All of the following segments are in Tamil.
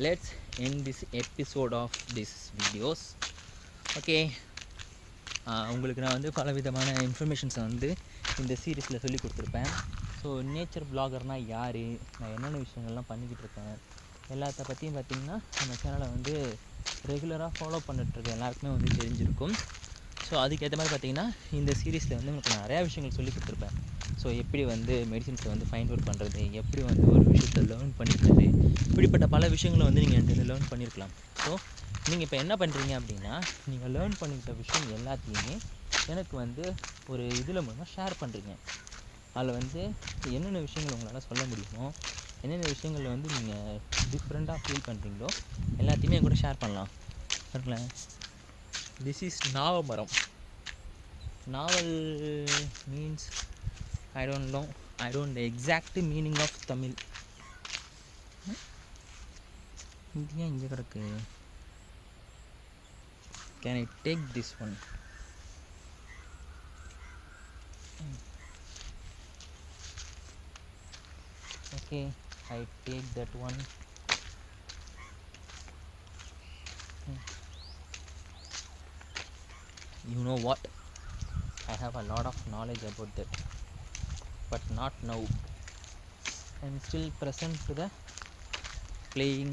let's end this episode of this videos. Okay, உங்களுக்கு நான் வந்து பல விதமான இன்ஃபர்மேஷன்ஸை வந்து இந்த சீரீஸில் சொல்லி கொடுத்துருப்பேன். ஸோ நேச்சர் பிளாகர்னால் யார், நான் என்னென்ன விஷயங்கள்லாம் பண்ணிக்கிட்டு இருக்கேன், எல்லாத்த பற்றியும் பார்த்திங்கன்னா நம்ம சேனலை வந்து ரெகுலராக ஃபாலோ பண்ணிட்டுருக்க எல்லாருக்குமே வந்து தெரிஞ்சிருக்கும். ஸோ அதுக்கேற்ற மாதிரி பார்த்திங்கன்னா இந்த சீரீஸில் வந்து உங்களுக்கு நிறையா விஷயங்கள் சொல்லி கொடுத்துருப்பேன். ஸோ எப்படி வந்து மெடிசின்ஸை வந்து ஃபைண்ட் அவுட் பண்ணுறது, எப்படி வந்து ஒரு விஷயத்தை லேர்ன் பண்ணிக்கிறது, இப்படிப்பட்ட பல விஷயங்களை வந்து நீங்கள் என்கிட்ட லேர்ன் பண்ணியிருக்கலாம். ஸோ நீங்கள் இப்போ என்ன பண்ணுறீங்க அப்படின்னா, நீங்கள் லேர்ன் பண்ணிக்கிட்ட விஷயம் எல்லாத்தையுமே எனக்கு வந்து ஒரு இதில் மூலமாக ஷேர் பண்ணுறீங்க. அதில் வந்து என்னென்ன விஷயங்கள் உங்களால் சொல்ல முடியுமோ, என்னென்ன விஷயங்களில் வந்து நீங்கள் டிஃப்ரெண்ட்டாக ஃபீல் பண்ணுறீங்களோ எல்லாத்தையுமே என் கூட ஷேர் பண்ணலாம். பாருங்களேன், திஸ் இஸ் நாவமரம். நாவல் means I don't know the exact meaning of Tamil. இது ஏன் இங்கே கிடக்கு? Can I take this one? Okay, I take that one. You know what? I have a lot of knowledge about that, but not now. I'm still present to the playing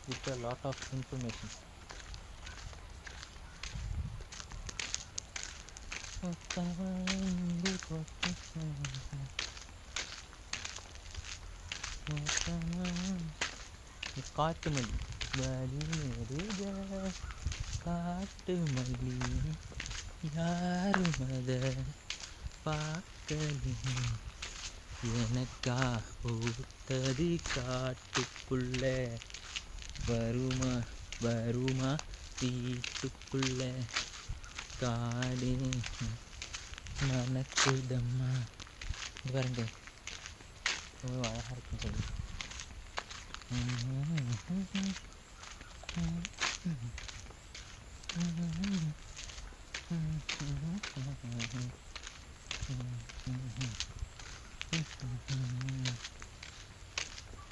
with a lot of information. காட்டு மல்லி காட்டு மல்லி யாரும் அத பார்க்கலி, எனக்கா பூத்தது காட்டுக்குள்ள, வருமா வருமா வீட்டுக்குள்ள, காடு மனக்குதம்மா. இது பாருங்க, ரொம்ப அழகாக இருக்குன்னு சொல்லி.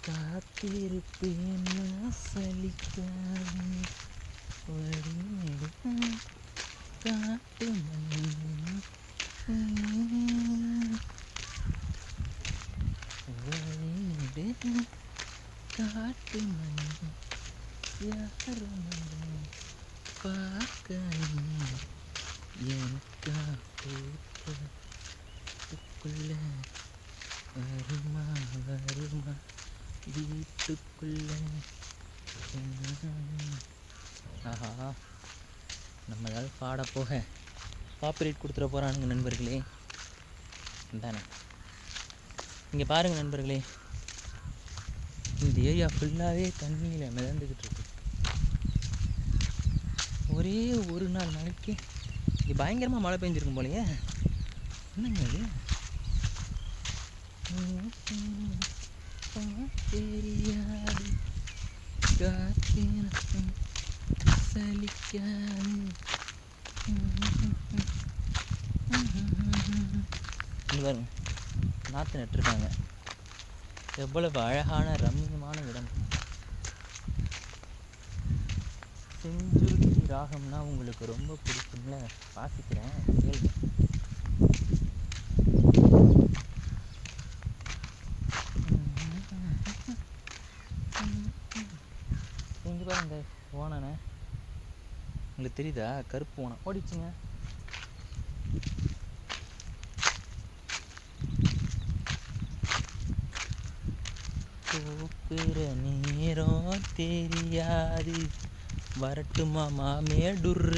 காத்திருப்பேன் சலிக்காது, வழிநெடு காட்டு மல்லி, வழிநெடு காட்டு மல்லி, யாரும் பார்க்கணும், எனக்கா பூத்துக்குள்ள, வருமா வருமா வீட்டுக்குள்ள. ஆஹா, நம்ம ஏதாவது பாட போக காப்பிரைட் கொடுத்துட போகிறானுங்க நண்பர்களே. தானே, இங்கே பாருங்கள் நண்பர்களே, இந்த ஏரியா ஃபுல்லாகவே தண்ணியில் மிதந்துக்கிட்டு இருக்கு. ஒரே ஒரு நாள் மழைக்கு இது பயங்கரமாக மழை பெஞ்சிருக்கும் போலையே. என்னங்க அது? தெரியாது காத்திருக்கும் சலிக்காது. பாருங்க, நாற்று நட்டுருக்காங்க. எவ்வளவு அழகான ரம்மியமான இடம். செஞ்சுருத்தி ராகம்னா உங்களுக்கு ரொம்ப பிடிக்கும்ல, வாசிக்கிறேன் கேளுங்க. இங்கே பாருங்க, ஓனனை உங்களுக்கு தெரியுதா? கருப்பு ஓனம் ஓடிச்சுங்க. போக்குற நேரம் தெரியாது, வரட்டுமா மாமே டுர்ரு.